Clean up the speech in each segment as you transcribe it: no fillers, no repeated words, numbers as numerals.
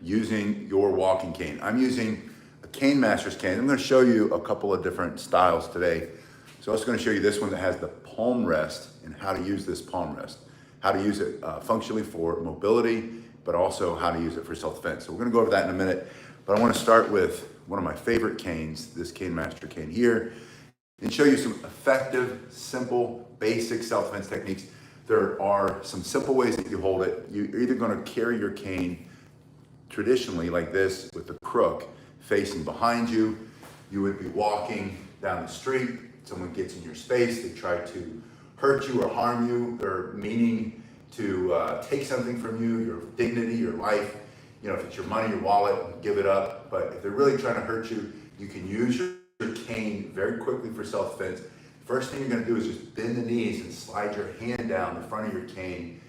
using your walking cane. I'm using a Cane Masters cane. I'm going to show you a couple of different styles today. So I'm also going to show you this one that has the palm rest and how to use this palm rest, how to use it functionally for mobility, but also how to use it for self-defense. So we're going to go over that in a minute, but I want to start with one of my favorite canes, this Cane Master cane here, and show you some effective, simple, basic self-defense techniques. There are some simple ways that you hold it. You're either going to carry your cane traditionally like this with the crook facing behind you. You would be walking down the street, someone gets in your space, they try to hurt you or harm you. They're meaning to take something from you, your dignity, your life. You know, if it's your money, your wallet, give it up. But if they're really trying to hurt you, you can use your cane very quickly for self-defense. First thing you're going to do is just bend the knees and slide your hand down the front of your cane,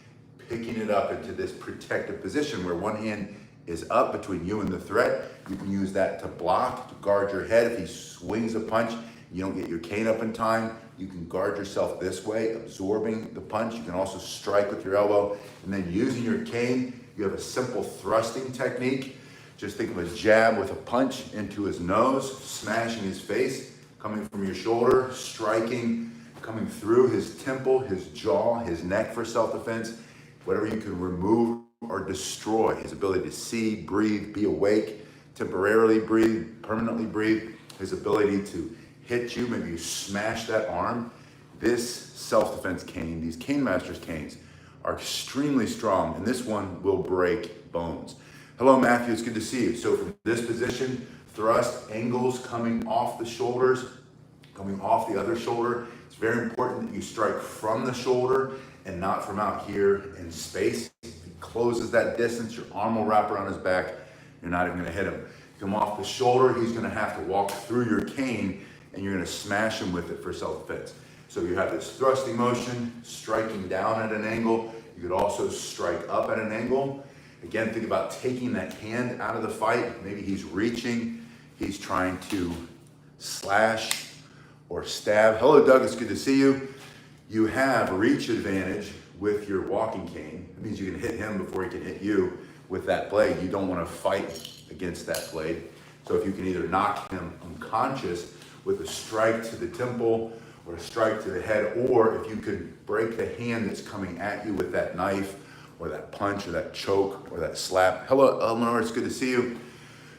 picking it up into this protective position where one hand is up between you and the threat. You can use that to block, to guard your head. If he swings a punch, you don't get your cane up in time, you can guard yourself this way, absorbing the punch. You can also strike with your elbow, and then using your cane, you have a simple thrusting technique. Just think of a jab with a punch into his nose, smashing his face, coming from your shoulder, striking, coming through his temple, his jaw, his neck for self-defense. Whatever you can remove or destroy, his ability to see, breathe, be awake, temporarily breathe, permanently breathe, his ability to hit you, maybe you smash that arm. This self-defense cane, these Cane Masters canes, are extremely strong, and this one will break bones. Hello, Matthew, it's good to see you. So from this position, thrust, angles coming off the shoulders, coming off the other shoulder. It's very important that you strike from the shoulder and not from out here in space. If he closes that distance, your arm will wrap around his back. You're not even gonna hit him. Come off the shoulder, he's gonna have to walk through your cane and you're gonna smash him with it for self-defense. So you have this thrusting motion, striking down at an angle. You could also strike up at an angle. Again, think about taking that hand out of the fight. Maybe he's reaching, he's trying to slash or stab. Hello, Doug, it's good to see you. You have reach advantage with your walking cane. It means you can hit him before he can hit you with that blade. You don't want to fight against that blade. So if you can either knock him unconscious with a strike to the temple or a strike to the head, or if you could break the hand that's coming at you with that knife or that punch or that choke or that slap. Hello, Eleanor, it's good to see you.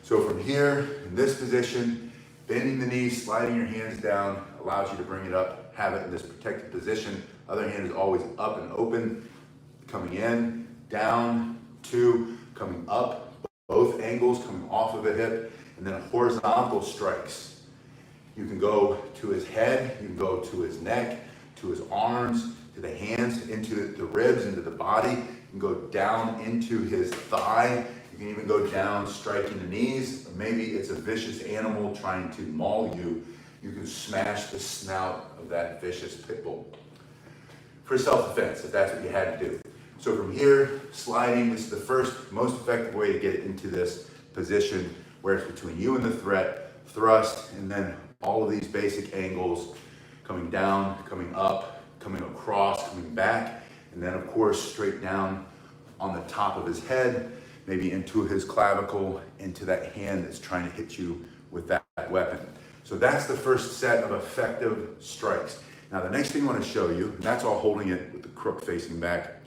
So from here, in this position, bending the knees, sliding your hands down allows you to bring it up, have it in this protected position. Other hand is always up and open, coming in, down, two, coming up, both angles coming off of the hip, and then horizontal strikes. You can go to his head, you can go to his neck, to his arms, to the hands, into the ribs, into the body. You can go down into his thigh. You can even go down striking the knees. Or maybe it's a vicious animal trying to maul you. You can smash the snout of that vicious pit bull for self-defense, if that's what you had to do. So from here, sliding, this is the first most effective way to get into this position where it's between you and the threat, thrust, and then all of these basic angles, coming down, coming up, coming across, coming back, and then of course straight down on the top of his head, maybe into his clavicle, into that hand that's trying to hit you with that weapon. So that's the first set of effective strikes. Now the next thing I want to show you, and that's all holding it with the crook facing back,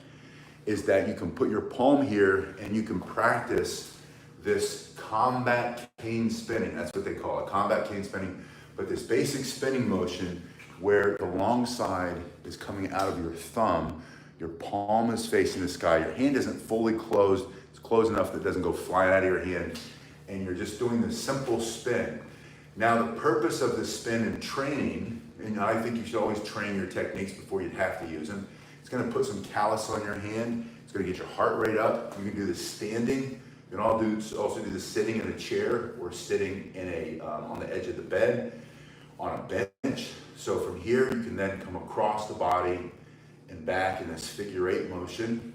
is that you can put your palm here and you can practice this combat cane spinning. That's what they call it, combat cane spinning. But this basic spinning motion where the long side is coming out of your thumb, your palm is facing the sky, your hand isn't fully closed, it's closed enough that it doesn't go flying out of your hand, and you're just doing this simple spin. Now the purpose of the spin in training, and I think you should always train your techniques before you'd have to use them, it's gonna put some callus on your hand, it's gonna get your heart rate up. You can do this standing, you can also do this sitting in a chair or sitting in on the edge of the bed, on a bench. So from here, you can then come across the body and back in this figure eight motion.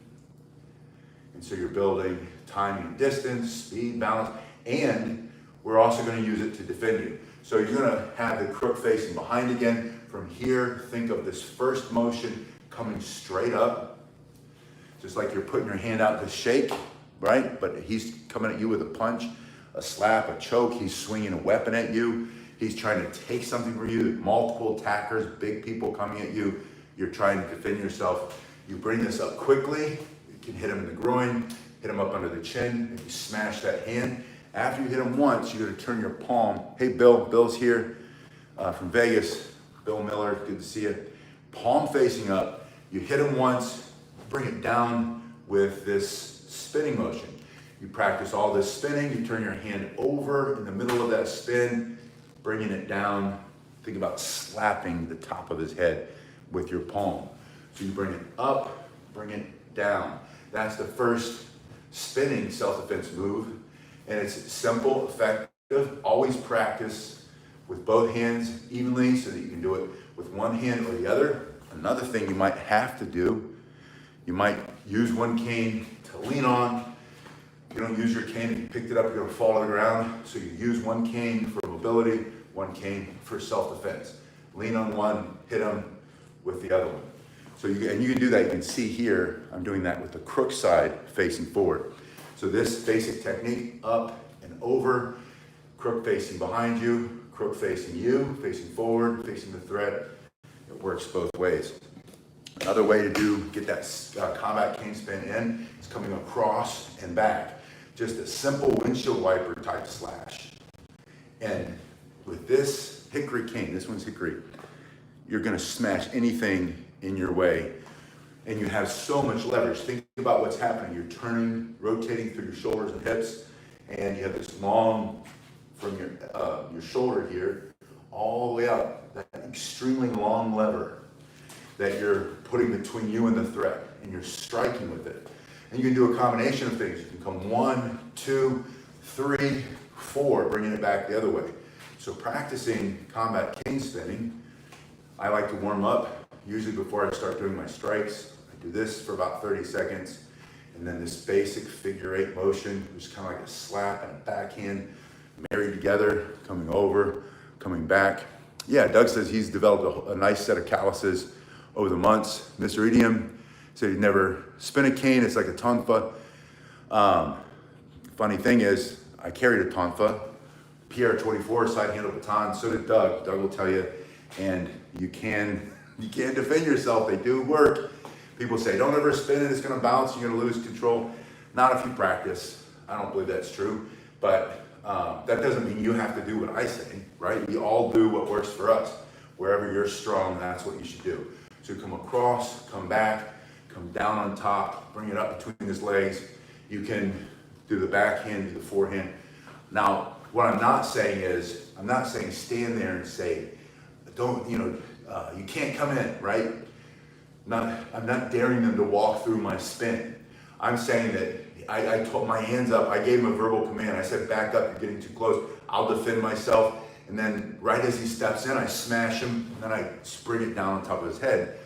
And so you're building timing and distance, speed, balance, and we're also going to use it to defend you. So you're going to have the crook facing behind again. From here, think of this first motion coming straight up, just like you're putting your hand out to shake. right? But he's coming at you with a punch, a slap, a choke. He's swinging a weapon at you. He's trying to take something from you. Multiple attackers, big people coming at you. You're trying to defend yourself. You bring this up quickly. You can hit him in the groin, hit him up under the chin, and you smash that hand. After you hit him once, you're gonna turn your palm. Hey, Bill. Bill's here from Vegas. Bill Miller, good to see you. Palm facing up. You hit him once, bring it down with this spinning motion. You practice all this spinning. You turn your hand over in the middle of that spin, bringing it down. Think about slapping the top of his head with your palm. So you bring it up, bring it down. That's the first spinning self-defense move. And it's simple, effective. Always practice with both hands evenly so that you can do it with one hand or the other. Another thing you might have to do, you might use one cane to lean on. If you don't use your cane, if you picked it up, you're gonna fall to the ground. So you use one cane for mobility, one cane for self-defense. Lean on one, hit them with the other one. So you can do that. You can see here, I'm doing that with the crook side facing forward. So this basic technique, up and over, crook facing behind you, crook facing you, facing forward, facing the threat. It works both ways. Another way to get that combat cane spin in is coming across and back. Just a simple windshield wiper type slash. And with this hickory cane, this one's hickory, you're gonna smash anything in your way. And you have so much leverage. Think about what's happening. You're turning, rotating through your shoulders and hips, and you have this long, from your shoulder here, all the way up, that extremely long lever that you're putting between you and the threat, and you're striking with it. And you can do a combination of things. You can come 1, 2, 3, 4, bringing it back the other way. So practicing combat cane spinning, I like to warm up, usually before I start doing my strikes. I do this for about 30 seconds, and then this basic figure 8 motion, which is kind of like a slap and a backhand, married together, coming over, coming back. Yeah, Doug says he's developed a nice set of calluses over the months. Mr. Idiom said he'd never spin a cane. It's like a tonfa. Funny thing is, I carried a tonfa, PR24 side handle baton. So did Doug. Doug will tell you, and you can defend yourself. They do work. People say, don't ever spin it. It's going to bounce. You're going to lose control. Not if you practice. I don't believe that's true, but that doesn't mean you have to do what I say, right? We all do what works for us. Wherever you're strong, that's what you should do. So come across, come back, come down on top, bring it up between his legs. You can do the backhand, do the forehand. Now, what I'm not saying is, I'm not saying stand there and say, don't, you can't come in, right? I'm not daring them to walk through my spin. I'm saying that I told my hands up, I gave him a verbal command. I said, back up, you're getting too close. I'll defend myself. And then right as he steps in, I smash him, and then I bring it down on top of his head.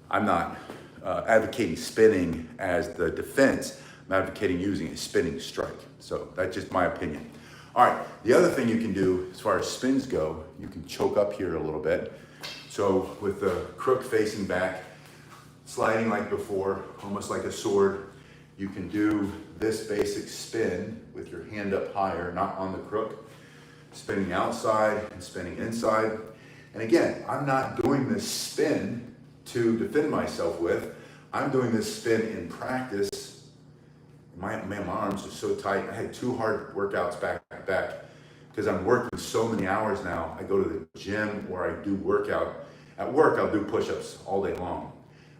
I'm not advocating spinning as the defense. I'm advocating using a spinning strike. So that's just my opinion. All right, the other thing you can do as far as spins go, you can choke up here a little bit. So with the crook facing back, sliding like before, almost like a sword, you can do this basic spin with your hand up higher, not on the crook, spinning outside and spinning inside. And again, I'm not doing this spin to defend myself with. I'm doing this spin in practice. My arms are so tight. I had 2 hard workouts back to back because I'm working so many hours now. I go to the gym where I do workout. At work, I'll do push-ups all day long.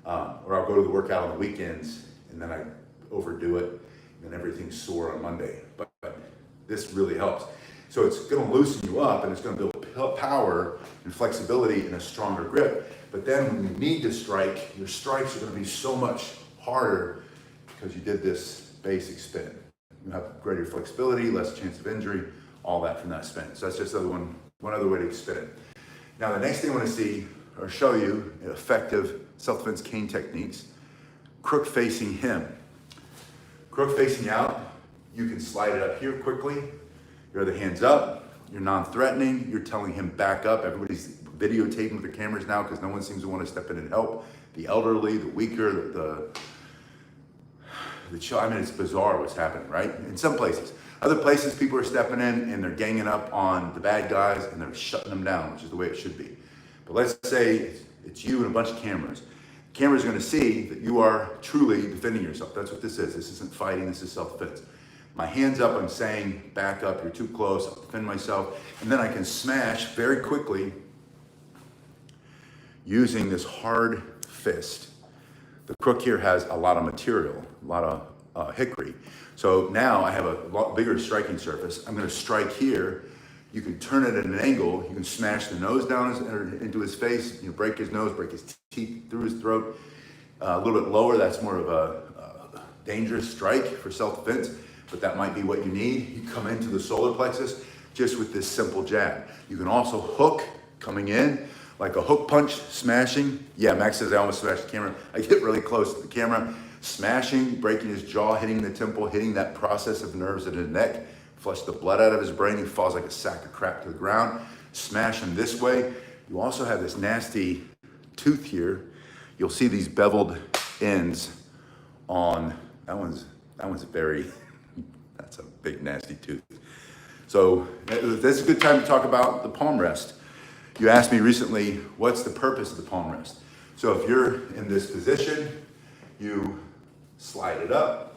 Or I'll go to the workout on the weekends and then I overdo it and then everything's sore on Monday. But this really helps. So it's going to loosen you up and it's going to build power and flexibility and a stronger grip. But then when you need to strike, your strikes are going to be so much harder because you did this basic spin. You have greater flexibility, less chance of injury, all that from that spin. So that's just one other way to spin it. Now the next thing I want to see or show you effective self-defense cane techniques. Crook facing him. Crook facing out, you can slide it up here quickly. Your other hand's up, you're non-threatening, you're telling him back up. Everybody's videotaping with their cameras now because no one seems to want to step in and help. The elderly, the weaker, I mean, it's bizarre what's happening, right? In some places. Other places, people are stepping in and they're ganging up on the bad guys and they're shutting them down, which is the way it should be. But let's say it's you and a bunch of cameras. Cameras are going to see that you are truly defending yourself. That's what this is. This isn't fighting, this is self-defense. My hand's up, I'm saying, back up, you're too close, I'll defend myself. And then I can smash very quickly using this hard fist. The crook here has a lot of material, a lot of hickory. So now I have a lot bigger striking surface. I'm going to strike here. You can turn it at an angle. You can smash the nose down into his face, break his nose, break his teeth through his throat. A little bit lower, that's more of a dangerous strike for self-defense, but that might be what you need. You come into the solar plexus just with this simple jab. You can also hook coming in, like a hook punch, smashing. Yeah, Max says I almost smashed the camera. I get really close to the camera. Smashing, breaking his jaw, hitting the temple, hitting that process of nerves in his neck, flush the blood out of his brain. He falls like a sack of crap to the ground. Smash him this way. You also have this nasty tooth here. You'll see these beveled ends on, that one's that's a big nasty tooth. So that's a good time to talk about the palm rest. You asked me recently, what's the purpose of the palm rest? So if you're in this position, you slide it up,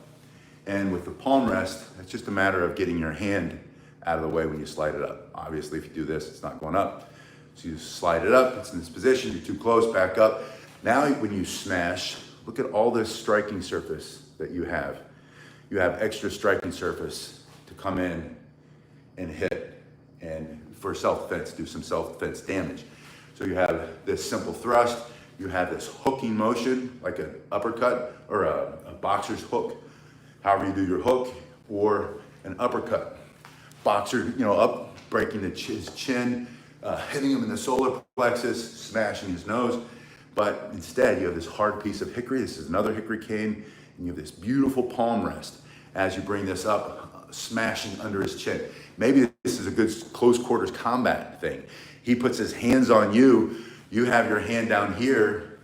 and with the palm rest, it's just a matter of getting your hand out of the way when you slide it up. Obviously, if you do this, it's not going up. So you slide it up, it's in this position, you're too close, back up. Now when you smash, look at all this striking surface that you have. You have extra striking surface to come in and hit, and for self-defense, do some self-defense damage. So you have this simple thrust, you have this hooking motion, like an uppercut or a boxer's hook, however you do your hook, or an uppercut. Boxer, up, breaking his chin, hitting him in the solar plexus, smashing his nose. But instead, you have this hard piece of hickory. This is another hickory cane, and you have this beautiful palm rest as you bring this up, smashing under his chin. Maybe this is a good close quarters combat thing. He puts his hands on you. You have your hand down here.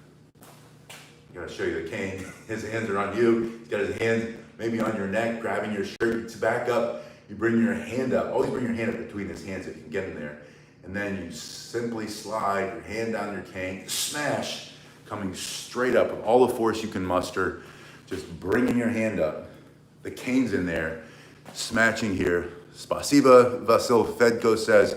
I gotta show you the cane. His hands are on you. He's got his hands maybe on your neck, grabbing your shirt. It's back up. You bring your hand up. Always bring your hand up between his hands if you can get him there. And then you simply slide your hand down your cane, smash, coming straight up with all the force you can muster, just bringing your hand up. The cane's in there, smashing here. Spasiba, Vasil Fedko says,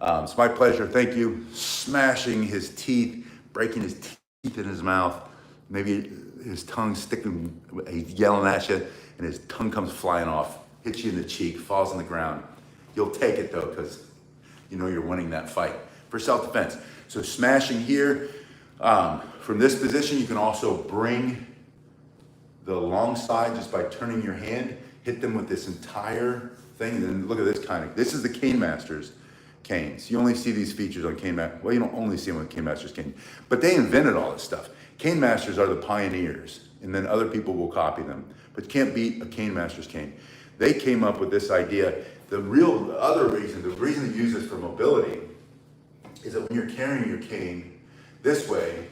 it's my pleasure, thank you. Smashing his teeth, breaking his teeth in his mouth, maybe his tongue sticking, he's yelling at you, and his tongue comes flying off, hits you in the cheek, falls on the ground. You'll take it though, because you know you're winning that fight for self-defense. So smashing here, from this position, you can also bring the long side just by turning your hand, hit them with this entire thing, and then look at this this is the Cane Masters canes. You only see these features on Cane Masters. Well, you don't only see them on Cane Masters cane, but they invented all this stuff. Cane Masters are the pioneers, and then other people will copy them, but you can't beat a Cane Masters cane. They came up with this idea. The reason to use this for mobility is that when you're carrying your cane this way,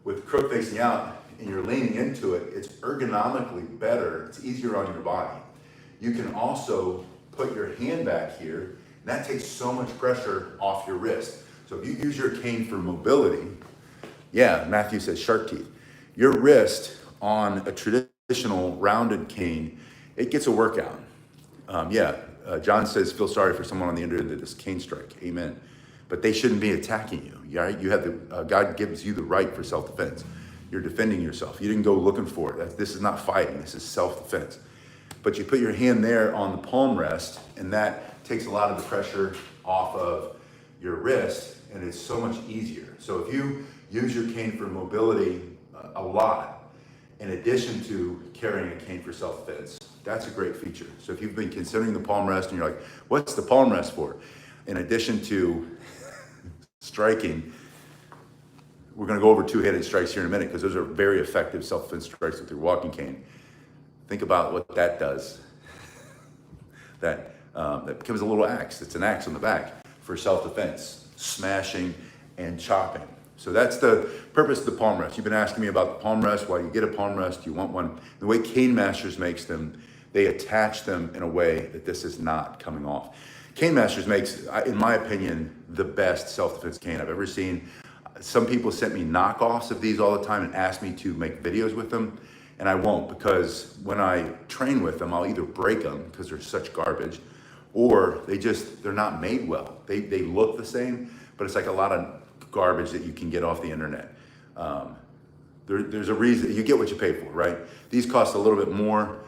with crook facing out, and you're leaning into it, it's ergonomically better, it's easier on your body. You can also put your hand back here, and that takes so much pressure off your wrist. So if you use your cane for mobility, yeah, Matthew says shark teeth. Your wrist on a traditional rounded cane, it gets a workout. John says, feel sorry for someone on the end of this cane strike. Amen. But they shouldn't be attacking you. Right? You have God gives you the right for self-defense. You're defending yourself. You didn't go looking for it. This is not fighting. This is self-defense. But you put your hand there on the palm rest, and that takes a lot of the pressure off of your wrist, and it's so much easier. So if you use your cane for mobility a lot, in addition to carrying a cane for self-defense, that's a great feature. So if you've been considering the palm rest and you're like, what's the palm rest for? In addition to striking, we're going to go over two-handed strikes here in a minute because those are very effective self-defense strikes with your walking cane. Think about what that does. That becomes a little axe. It's an axe on the back for self-defense, smashing and chopping. So that's the purpose of the palm rest. You've been asking me about the palm rest. Why do you get a palm rest? Do you want one? The way Cane Masters makes them, they attach them in a way that this is not coming off. Cane Masters makes, in my opinion, the best self-defense cane I've ever seen. Some people sent me knockoffs of these all the time and asked me to make videos with them, and I won't, because when I train with them, I'll either break them because they're such garbage, or they're not made well. They look the same, but it's like a lot of garbage that you can get off the internet. There's a reason, you get what you pay for, right? These cost a little bit more.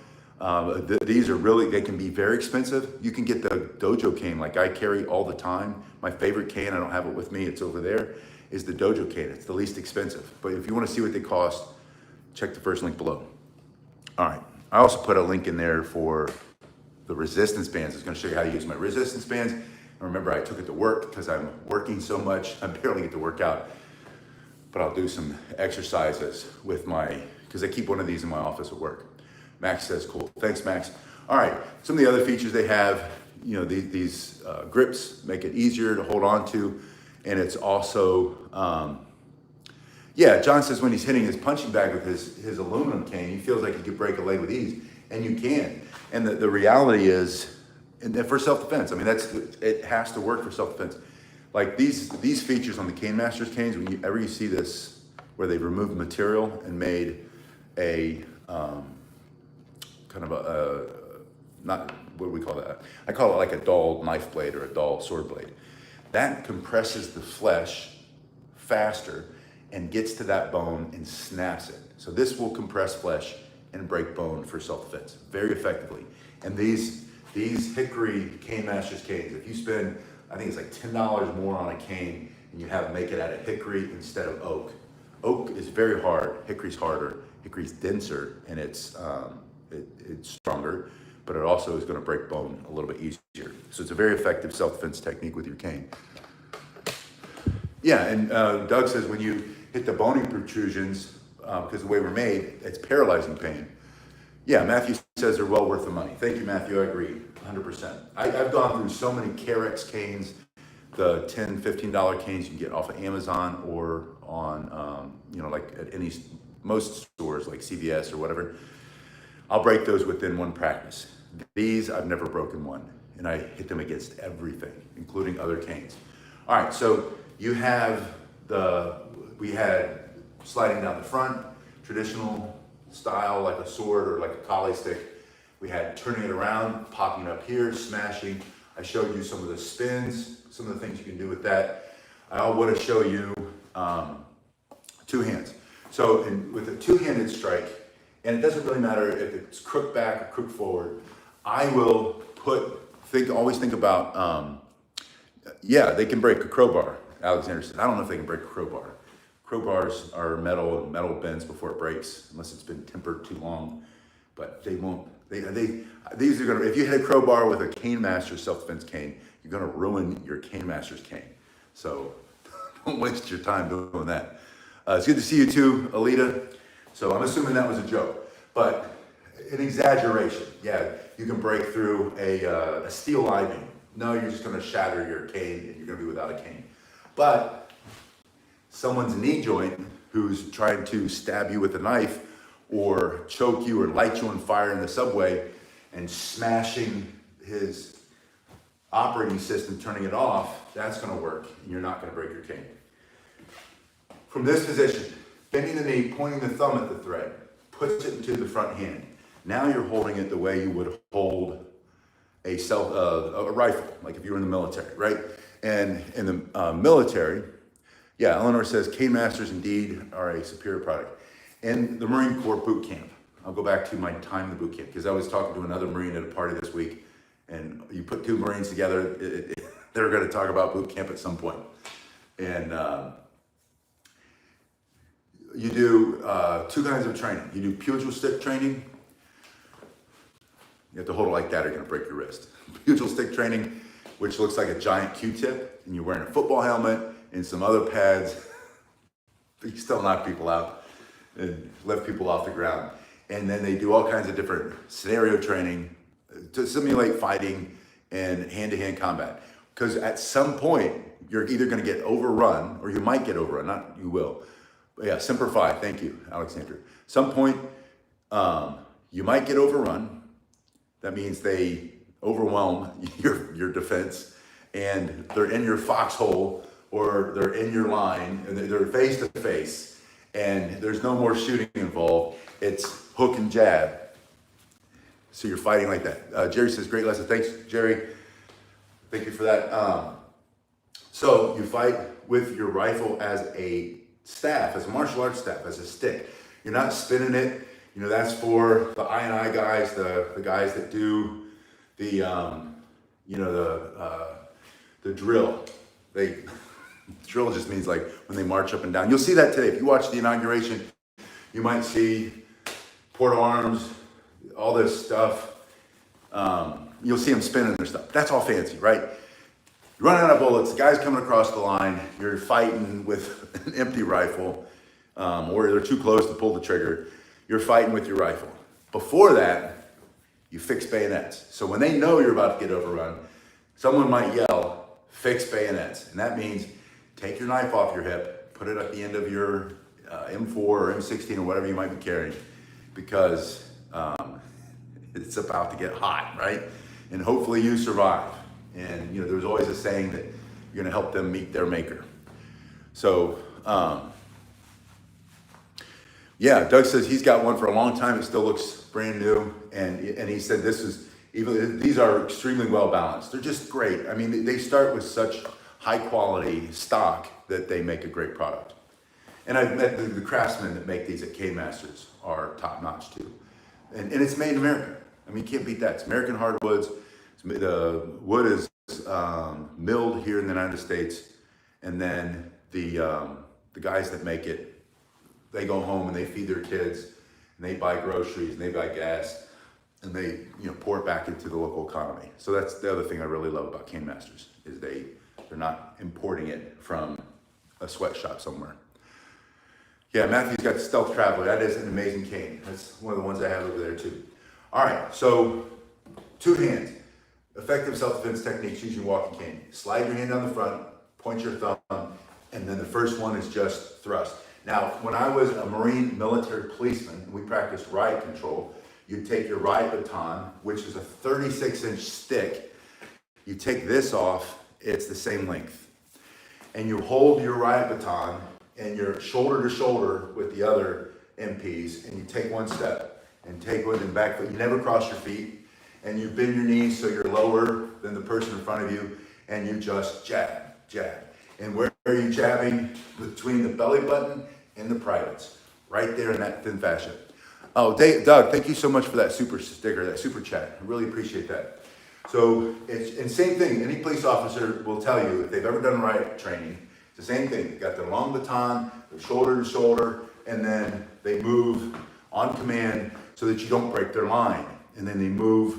These are really, they can be very expensive. You can get the Dojo cane like I carry all the time. My favorite cane, I don't have it with me, it's over there, is the Dojo cane. It's the least expensive. But if you want to see what they cost, check the first link below. All right, I also put a link in there for the resistance bands. It's going to show you how to use my resistance bands. And remember, I took it to work because I'm working so much. I barely get to work out, but I'll do some exercises with because I keep one of these in my office at work. Max says, cool. Thanks, Max. All right, some of the other features they have, these grips make it easier to hold on to. And it's also, John says when he's hitting his punching bag with his aluminum cane, he feels like he could break a leg with ease, and you can. And the reality is, and for self-defense, I mean, it has to work for self-defense. Like these features on the Cane Masters canes, whenever you see this, where they've removed material and made a kind of not, what do we call that? I call it like a dull knife blade or a dull sword blade. That compresses the flesh faster and gets to that bone and snaps it. So this will compress flesh and break bone for self-defense very effectively. And these Hickory Cane Masters canes, if you spend, I think it's like $10 more on a cane and you have make it out of hickory instead of oak. Oak is very hard, hickory's harder, hickory's denser, and it's stronger, but it also is going to break bone a little bit easier. So it's a very effective self-defense technique with your cane. Yeah, and Doug says when you hit the bony protrusions, because the way we're made, it's paralyzing pain. Yeah, Matthew says they're well worth the money. Thank you, Matthew, I agree, 100%. I've gone through so many Carex canes, the $10, $15 canes you can get off of Amazon or on, like at most stores like CVS or whatever. I'll break those within one practice. These, I've never broken one, and I hit them against everything, including other canes. All right, so you have we had sliding down the front, traditional style, like a sword or like a collie stick. We had turning it around, popping it up here, smashing. I showed you some of the spins, some of the things you can do with that. I want to show you two hands. So with a two-handed strike, and it doesn't really matter if it's crook back or crook forward, I will always think about, they can break a crowbar. Alexander said, I don't know if they can break a crowbar. Crowbars are metal, and metal bends before it breaks, unless it's been tempered too long, but they won't. These are gonna, if you hit a crowbar with a Cane Masters self-defense cane, you're gonna ruin your Cane Masters cane. So don't waste your time doing that. It's good to see you too, Alita. So I'm assuming that was a joke, but an exaggeration. Yeah, you can break through a steel I-beam. No, you're just gonna shatter your cane and you're gonna be without a cane. But someone's knee joint who's trying to stab you with a knife or choke you or light you on fire in the subway and smashing his operating system, turning it off, that's gonna work and you're not gonna break your cane. From this position, bending the knee, pointing the thumb at the thread, puts it into the front hand. Now you're holding it the way you would hold a rifle, like if you were in the military, right? And in the military, Eleanor says Cane Masters indeed are a superior product. And the Marine Corps boot camp, I'll go back to my time in the boot camp, because I was talking to another Marine at a party this week, and you put two Marines together, they're gonna talk about boot camp at some point. And you do two kinds of training. You do pugil stick training. You have to hold it like that or you're gonna break your wrist. Pugil stick training, which looks like a giant Q-tip, and you're wearing a football helmet and some other pads, but you still knock people out and lift people off the ground. And then they do all kinds of different scenario training to simulate fighting and hand-to-hand combat. Because at some point, you're either going to get overrun, or you might get overrun, not you will. But yeah, Semper Fi, thank you, Alexander. Some point, you might get overrun. That means they overwhelm your defense, and they're in your foxhole, or they're in your line, and they're face to face, and there's no more shooting involved. It's hook and jab. So you're fighting like that. Jerry says, great lesson. Thanks, Jerry. Thank you for that. So you fight with your rifle as a staff, as a martial arts staff, as a stick. You're not spinning it. You know, that's for the I&I guys, the guys that do the, the drill. Drill just means like when they march up and down. You'll see that today. If you watch the inauguration, you might see port of arms, all this stuff. You'll see them spinning their stuff. That's all fancy, right? You're running out of bullets. The guy's coming across the line. You're fighting with an empty rifle, or they're too close to pull the trigger. You're fighting with your rifle. Before that, you fix bayonets. So when they know you're about to get overrun, someone might yell, fix bayonets. And that means take your knife off your hip, put it at the end of your M4 or M16 or whatever you might be carrying, because it's about to get hot, right? And hopefully you survive. And you know, there's always a saying that you're gonna help them meet their maker. So, yeah, Doug says he's got one for a long time. It still looks brand new. And he said these are extremely well balanced. They're just great. I mean, they start with such high quality stock that they make a great product. And I've met the craftsmen that make these at Cane Masters are top notch too. And it's made in America. I mean, you can't beat that. It's American hardwoods. The wood is milled here in the United States. And then the guys that make it, they go home and they feed their kids, and they buy groceries and they buy gas, and they pour it back into the local economy. So that's the other thing I really love about Cane Masters, is they're not importing it from a sweatshop somewhere. Yeah, Matthew's got the Stealth Traveler. That is an amazing cane. That's one of the ones I have over there too. All right, so 2 hands. Effective self-defense techniques using walking cane. Slide your hand down the front, point your thumb, and then the first one is just thrust. Now, when I was a Marine military policeman, we practiced riot control. You'd take your riot baton, which is a 36-inch stick. You take this off, it's the same length. And you hold your riot baton and you're shoulder to shoulder with the other MPs, and you take one step and take one and back foot. You never cross your feet, and you bend your knees so you're lower than the person in front of you, and you just jab, jab. And where are you jabbing? Between the belly button and the privates, right there in that thin fashion. Oh, Doug, thank you so much for that super sticker, that super chat. I really appreciate that. So, and same thing, any police officer will tell you, if they've ever done riot training, it's the same thing. They got their long baton, they're shoulder to shoulder, and then they move on command so that you don't break their line. And then they move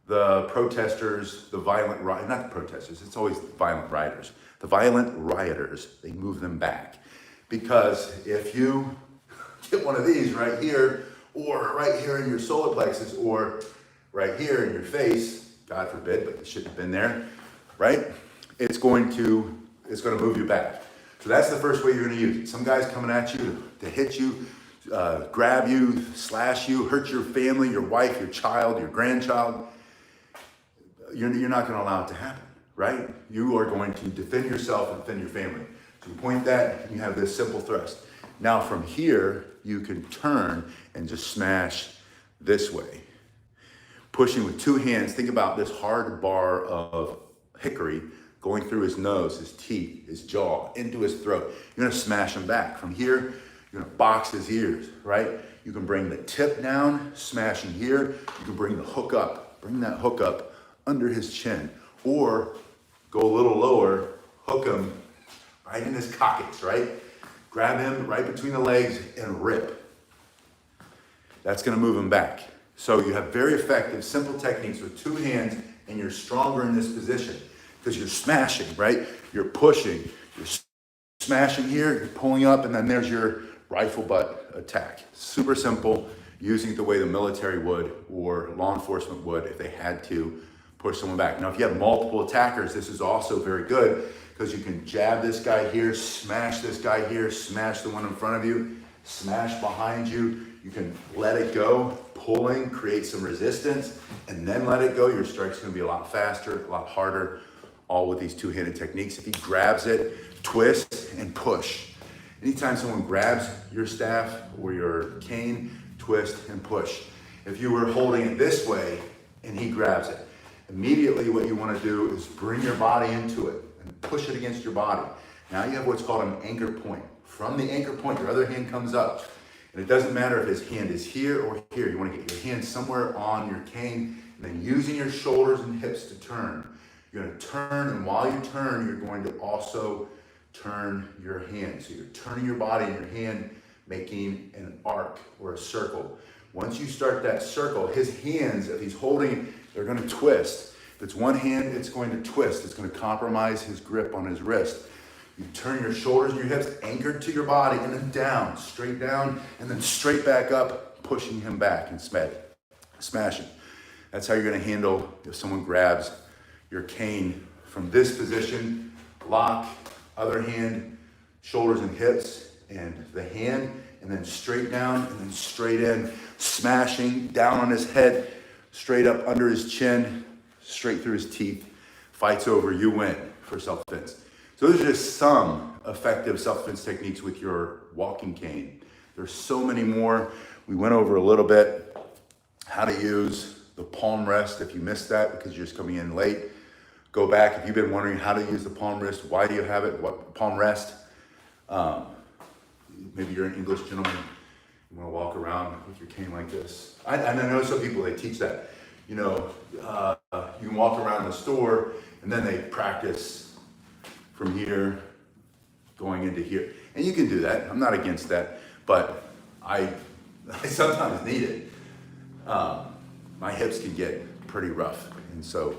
the protesters, the violent, not the protesters, it's always the violent rioters. The violent rioters, they move them back. Because if you get one of these right here, or right here in your solar plexus, or right here in your face, God forbid, but it shouldn't have been there, right? It's going to move you back. So that's the first way you're going to use it. Some guy's coming at you to hit you, grab you, slash you, hurt your family, your wife, your child, your grandchild. You're not going to allow it to happen, right? You are going to defend yourself and defend your family. So you point that, and you have this simple thrust. Now from here, you can turn and just smash this way. Pushing with 2 hands. Think about this hard bar of hickory going through his nose, his teeth, his jaw, into his throat. You're gonna smash him back. From here, you're gonna box his ears, right? You can bring the tip down, smashing here. You can bring the hook up, bring that hook up under his chin, or go a little lower, hook him right in his coccyx, right? Grab him right between the legs and rip. That's gonna move him back. So you have very effective, simple techniques with 2 hands, and you're stronger in this position because you're smashing, right? You're pushing, you're smashing here, you're pulling up, and then there's your rifle butt attack. Super simple, using it the way the military would or law enforcement would if they had to push someone back. Now, if you have multiple attackers, this is also very good because you can jab this guy here, smash this guy here, smash the one in front of you, smash behind you. You can let it go, pulling, create some resistance, and then let it go. Your strike's gonna be a lot faster, a lot harder, all with these two-handed techniques. If he grabs it, twist and push. Anytime someone grabs your staff or your cane, twist and push. If you were holding it this way and he grabs it, immediately what you want to do is bring your body into it and push it against your body. Now you have what's called an anchor point. From the anchor point, your other hand comes up. And it doesn't matter if his hand is here or here. You want to get your hand somewhere on your cane, and then using your shoulders and hips to turn. You're going to turn, and while you turn, you're going to also turn your hand. So you're turning your body and your hand, making an arc or a circle. Once you start that circle, his hands, if he's holding it, they're going to twist. If it's one hand, it's going to twist. It's going to compromise his grip on his wrist. You turn your shoulders and your hips anchored to your body, and then down, straight down, and then straight back up, pushing him back and smashing. That's how you're going to handle if someone grabs your cane from this position. Lock, other hand, shoulders and hips, and the hand, and then straight down, and then straight in, smashing down on his head, straight up under his chin, straight through his teeth. Fight's over, you win for self-defense. So those are just some effective self-defense techniques with your walking cane. There's so many more. We went over a little bit how to use the palm rest. If you missed that because you're just coming in late, go back. If you've been wondering how to use the palm rest, why do you have it, what palm rest? Maybe you're an English gentleman, you want to walk around with your cane like this. And I know some people, they teach that. You know, you can walk around the store and then they practice from here going into here. And you can do that. I'm not against that, but I sometimes need it. My hips can get pretty rough, and so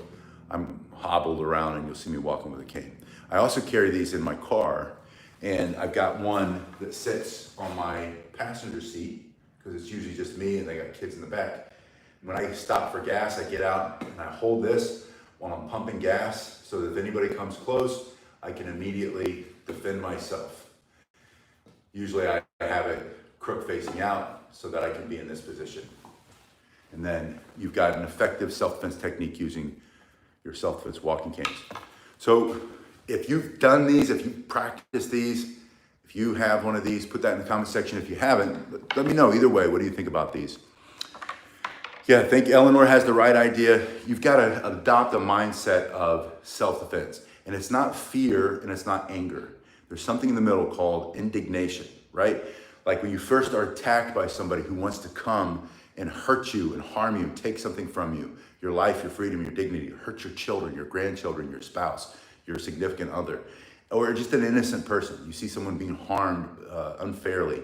I'm hobbled around, and you'll see me walking with a cane. I also carry these in my car, and I've got one that sits on my passenger seat because it's usually just me and they got kids in the back. When I stop for gas, I get out and I hold this while I'm pumping gas so that if anybody comes close, I can immediately defend myself. Usually I have it crook facing out so that I can be in this position. And then you've got an effective self-defense technique using your self-defense walking canes. So if you've done these, if you practice these, if you have one of these, put that in the comment section. If you haven't, let me know. Either way, what do you think about these? Yeah, I think Eleanor has the right idea. You've got to adopt a mindset of self-defense. And it's not fear and it's not anger. There's something in the middle called indignation, right? Like when you first are attacked by somebody who wants to come and hurt you and harm you, take something from you, your life, your freedom, your dignity, hurt your children, your grandchildren, your spouse, your significant other, or just an innocent person. You see someone being harmed unfairly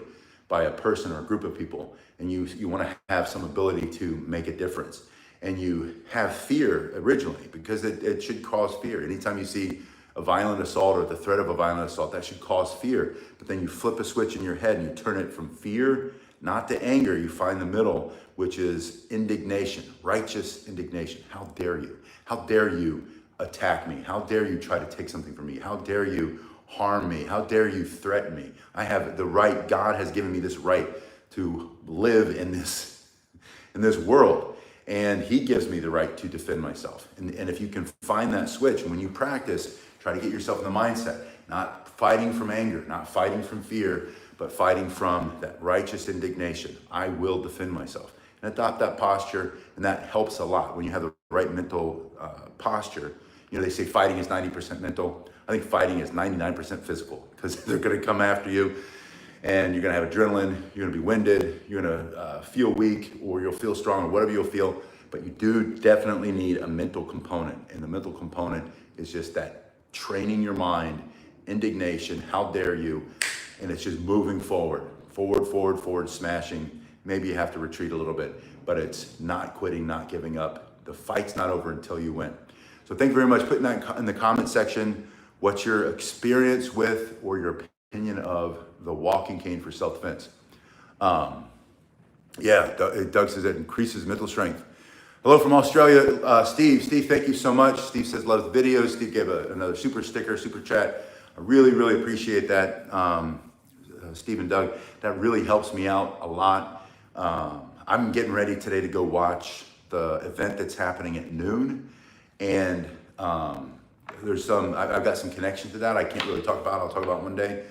by a person or a group of people, and you want to have some ability to make a difference. And you have fear originally because it should cause fear. Anytime you see a violent assault or the threat of a violent assault, that should cause fear. But then you flip a switch in your head and you turn it from fear, not to anger. You find the middle, which is indignation, righteous indignation. How dare you? How dare you attack me? How dare you try to take something from me? How dare you harm me? How dare you threaten me? I have the right, God has given me this right to live in this world. And he gives me the right to defend myself. And if you can find that switch, and when you practice, try to get yourself in the mindset, not fighting from anger, not fighting from fear, but fighting from that righteous indignation. I will defend myself. And adopt that posture, and that helps a lot. When you have the right mental posture, you know, they say fighting is 90% mental. I think fighting is 99% physical, because they're gonna come after you, and you're gonna have adrenaline, you're gonna be winded, you're gonna feel weak, or you'll feel strong, or whatever you'll feel, but you do definitely need a mental component. And the mental component is just that training your mind, indignation, how dare you, and it's just moving forward, smashing. Maybe you have to retreat a little bit, but it's not quitting, not giving up. The fight's not over until you win. So thank you very much. Put that in the comment section. What's your experience with or your opinion of the walking cane for self-defense? Doug says it increases mental strength. Hello from Australia, Steve. Steve, thank you so much. Steve says loves the videos. Steve gave another super sticker, super chat. I really, really appreciate that. Steve and Doug, that really helps me out a lot. I'm getting ready today to go watch the event that's happening at noon. And there's I've got some connection to that. I can't really talk about it. I'll talk about it one day.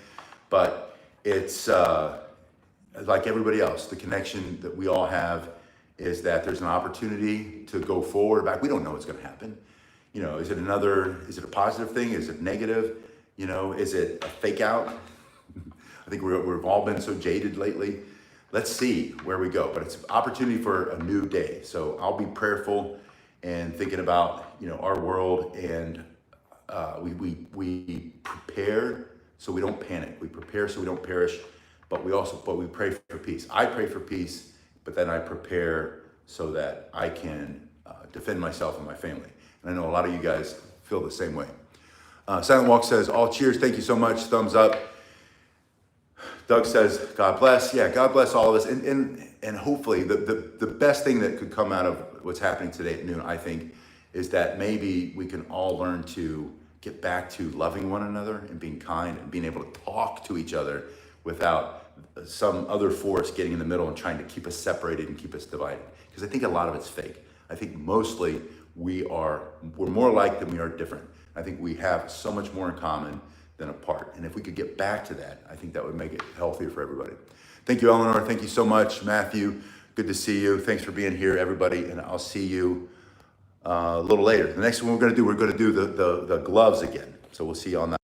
But it's like everybody else, the connection that we all have is that there's an opportunity to go forward back. We don't know what's going to happen. You know, is it a positive thing? Is it negative? You know, is it a fake out? I think we've all been so jaded lately. Let's see where we go, but it's an opportunity for a new day. So I'll be prayerful and thinking about, you know, our world, and we prepare so we don't panic. We prepare so we don't perish, but we pray for peace. I pray for peace, but then I prepare so that I can defend myself and my family. And I know a lot of you guys feel the same way. Silent Walk says, all cheers, thank you so much, thumbs up. Doug says, God bless. Yeah, God bless all of us. And hopefully the best thing that could come out of what's happening today at noon, I think, is that maybe we can all learn to get back to loving one another and being kind and being able to talk to each other without some other force getting in the middle and trying to keep us separated and keep us divided. Because I think a lot of it's fake. I think mostly we're more alike than we are different. I think we have so much more in common than apart. And if we could get back to that, I think that would make it healthier for everybody. Thank you, Eleanor. Thank you so much. Matthew, good to see you. Thanks for being here, everybody. And I'll see you a little later. The next one we're going to do the gloves again. So we'll see you on that.